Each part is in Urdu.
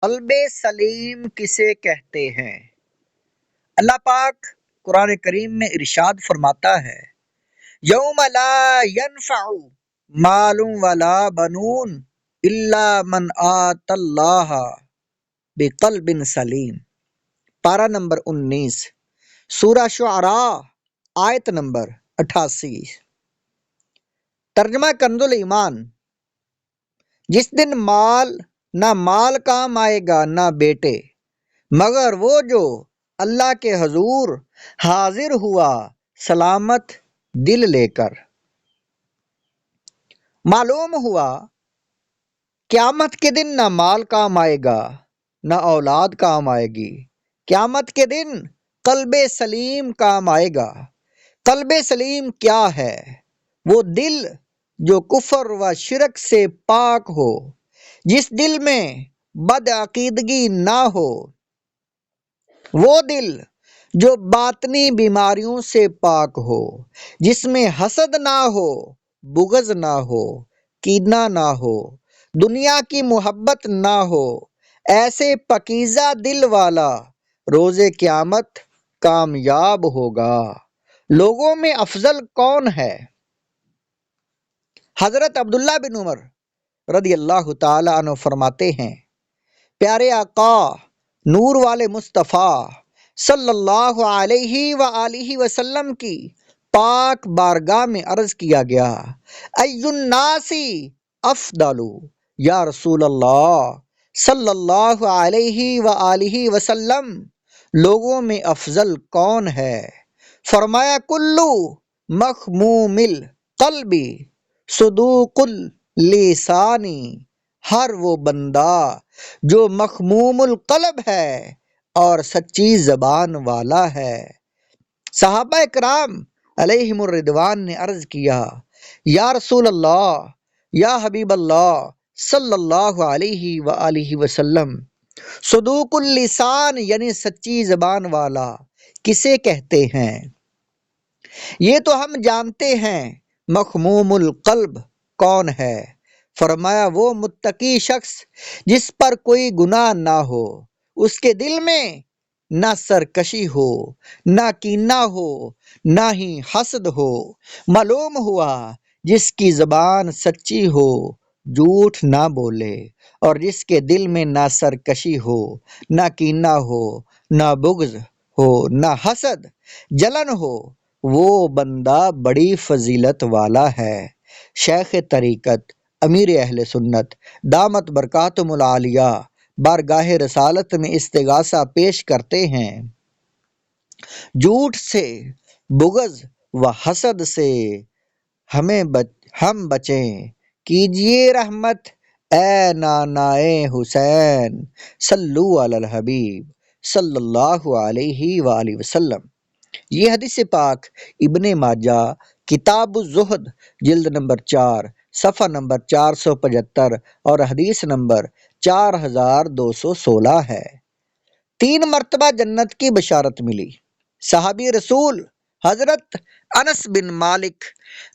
قلب سلیم کسے کہتے ہیں؟ اللہ پاک قرآن کریم میں ارشاد فرماتا ہے، یوم لا ینفع مال ولا بنون الا من آت اللہ بقلب سلیم۔ پارہ نمبر 19، سورہ شعراء، آیت نمبر 88۔ ترجمہ کنز الایمان: جس دن نہ مال کام آئے گا نہ بیٹے، مگر وہ جو اللہ کے حضور حاضر ہوا سلامت دل لے کر۔ معلوم ہوا قیامت کے دن نہ مال کام آئے گا نہ اولاد کام آئے گی، قیامت کے دن قلب سلیم کام آئے گا۔ قلب سلیم کیا ہے؟ وہ دل جو کفر و شرک سے پاک ہو، جس دل میں بدعقیدگی نہ ہو، وہ دل جو باطنی بیماریوں سے پاک ہو، جس میں حسد نہ ہو، بغض نہ ہو، کینہ نہ ہو، دنیا کی محبت نہ ہو۔ ایسے پاکیزہ دل والا روز قیامت کامیاب ہوگا۔ لوگوں میں افضل کون ہے؟ حضرت عبداللہ بن عمر رضی اللہ تعالی عنہ فرماتے ہیں، پیارے آقا نور والے مصطفیٰ صلی اللہ علیہ وآلہ وسلم کی پاک بارگاہ میں عرض کیا گیا، ای الناس افضل یا رسول اللہ صلی اللہ علیہ وآلہ وسلم، لوگوں میں افضل کون ہے؟ فرمایا، کلو مخموم القلب صدوق اللسانی، ہر وہ بندہ جو مخموم القلب ہے اور سچی زبان والا ہے۔ صحابہ کرام علیہم الرضوان نے عرض کیا، یا رسول اللہ، یا حبیب اللہ صلی اللہ علیہ وآلہ وسلم، صدوق اللسان یعنی سچی زبان والا کسے کہتے ہیں؟ یہ تو ہم جانتے ہیں، مخموم القلب کون ہے؟ فرمایا، وہ متقی شخص جس پر کوئی گناہ نہ ہو، اس کے دل میں نہ سرکشی ہو، نہ کینہ ہو، نہ ہی حسد ہو۔ معلوم ہوا جس کی زبان سچی ہو، جھوٹ نہ بولے، اور جس کے دل میں نہ سرکشی ہو، نہ کینہ ہو، نہ بغض ہو، نہ حسد جلن ہو، وہ بندہ بڑی فضیلت والا ہے۔ شیخ طریقت امیر اہل سنت دامت برکاتہم العالیہ بارگاہ رسالت میں استغاثہ پیش کرتے ہیں، جھوٹ سے، بغض و حسد سے ہم بچیں، کیجئے رحمت اے نانائے حسین، صلو علی الحبیب صلی اللہ علیہ وآلہ وسلم۔ یہ حدیث پاک ابن ماجہ کتاب الزہد جلد نمبر 4 صفحہ نمبر 475 اور حدیث نمبر 4216 ہے۔ 3 مرتبہ جنت کی بشارت ملی۔ صحابی رسول حضرت انس بن مالک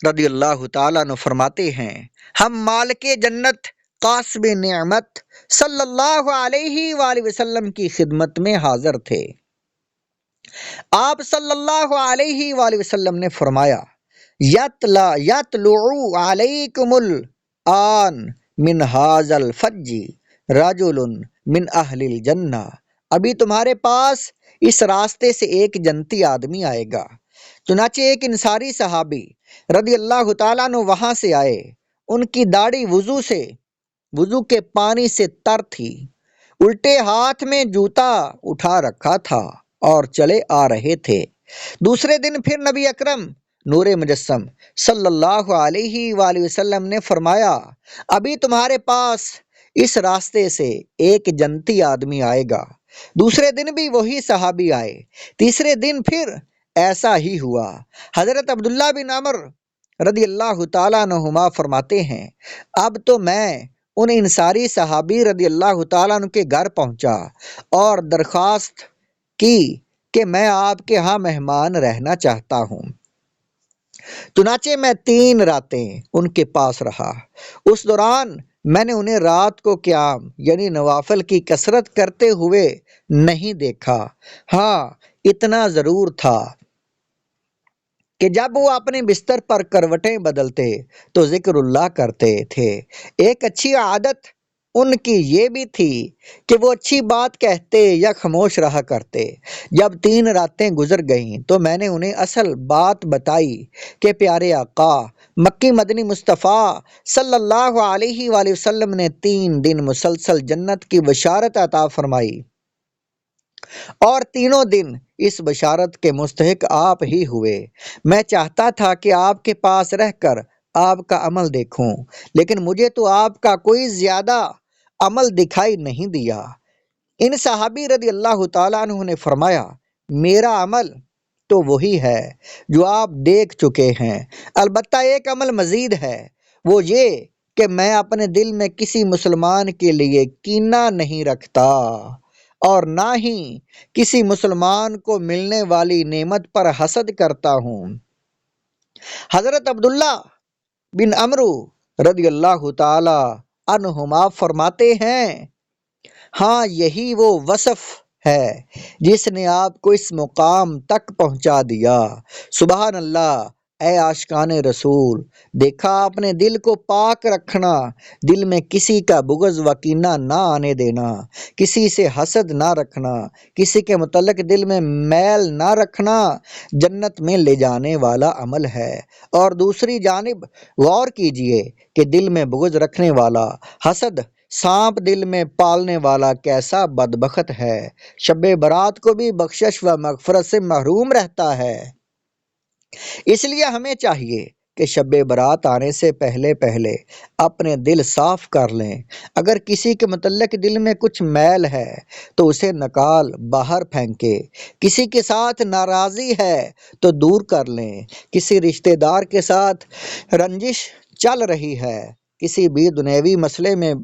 رضی اللہ تعالیٰ عنہ فرماتے ہیں، ہم مالک جنت قاسم نعمت صلی اللہ علیہ وآلہ وسلم کی خدمت میں حاضر تھے۔ آپ صلی اللہ علیہ وآلہ وسلم نے فرمایا، یطلع علیکم الآن من ھذا الفج رجل من اہل الجنہ، ابھی تمہارے پاس اس راستے سے ایک جنتی آدمی آئے گا۔ چنانچہ ایک انصاری صحابی رضی اللہ تعالیٰ عنہ وہاں سے آئے، ان کی داڑھی وضو کے پانی سے تر تھی، الٹے ہاتھ میں جوتا اٹھا رکھا تھا اور چلے آ رہے تھے۔ دوسرے دن پھر نبی اکرم نور مجسم صلی اللہ علیہ وآلہ وسلم نے فرمایا، ابھی تمہارے پاس اس راستے سے ایک جنتی آدمی آئے گا۔ دوسرے دن بھی وہی صحابی آئے، تیسرے دن پھر ایسا ہی ہوا۔ حضرت عبداللہ بن عمر رضی اللہ تعالیٰ عنہما فرماتے ہیں، اب تو میں ان انصاری صحابی رضی اللہ تعالیٰ عنہ کے گھر پہنچا اور درخواست کی کہ میں آپ کے ہاں مہمان رہنا چاہتا ہوں۔ چنانچہ میں 3 راتیں ان کے پاس رہا۔ اس دوران میں نے انہیں رات کو قیام یعنی نوافل کی کثرت کرتے ہوئے نہیں دیکھا۔ ہاں اتنا ضرور تھا کہ جب وہ اپنے بستر پر کروٹیں بدلتے تو ذکر اللہ کرتے تھے۔ ایک اچھی عادت ان کی یہ بھی تھی کہ وہ اچھی بات کہتے یا خاموش رہا کرتے۔ جب 3 راتیں گزر گئیں تو میں نے انہیں اصل بات بتائی کہ پیارے آقا مکی مدنی مصطفیٰ صلی اللہ علیہ وآلہ وسلم نے 3 دن مسلسل جنت کی بشارت عطا فرمائی اور تینوں دن اس بشارت کے مستحق آپ ہی ہوئے۔ میں چاہتا تھا کہ آپ کے پاس رہ کر آپ کا عمل دیکھوں، لیکن مجھے تو آپ کا کوئی زیادہ عمل دکھائی نہیں دیا۔ ان صحابی رضی اللہ تعالیٰ عنہ نے فرمایا، میرا عمل تو وہی ہے جو آپ دیکھ چکے ہیں، البتہ ایک عمل مزید ہے، وہ یہ کہ میں اپنے دل میں کسی مسلمان کے لیے کینہ نہیں رکھتا اور نہ ہی کسی مسلمان کو ملنے والی نعمت پر حسد کرتا ہوں۔ حضرت عبداللہ بن عمرو رضی اللہ تعالی عنہما فرماتے ہیں، ہاں یہی وہ وصف ہے جس نے آپ کو اس مقام تک پہنچا دیا۔ سبحان اللہ، اے عاشقان رسول، دیکھا اپنے دل کو پاک رکھنا، دل میں کسی کا بغض و کینہ نہ آنے دینا، کسی سے حسد نہ رکھنا، کسی کے متعلق دل میں میل نہ رکھنا جنت میں لے جانے والا عمل ہے۔ اور دوسری جانب غور کیجئے کہ دل میں بغض رکھنے والا، حسد سانپ دل میں پالنے والا کیسا بدبخت ہے، شب برات کو بھی بخشش و مغفرت سے محروم رہتا ہے۔ اس لیے ہمیں چاہیے کہ شب برات آنے سے پہلے اپنے دل صاف کر لیں۔ اگر کسی کے متعلق دل میں کچھ میل ہے تو اسے نکال باہر پھینکے، کسی کے ساتھ ناراضی ہے تو دور کر لیں، کسی رشتہ دار کے ساتھ رنجش چل رہی ہے، کسی بھی دنیوی مسئلے میں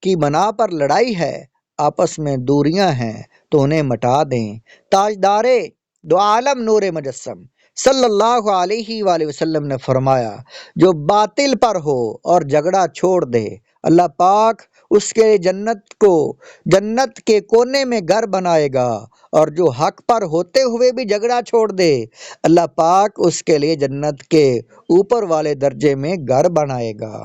کی بنا پر لڑائی ہے، آپس میں دوریاں ہیں تو انہیں مٹا دیں۔ تاجدار دو عالم نور مجسم صلی اللہ علیہ وآلہ وسلم نے فرمایا، جو باطل پر ہو اور جھگڑا چھوڑ دے، اللہ پاک اس کے جنت کے کونے میں گھر بنائے گا، اور جو حق پر ہوتے ہوئے بھی جھگڑا چھوڑ دے، اللہ پاک اس کے لیے جنت کے اوپر والے درجے میں گھر بنائے گا۔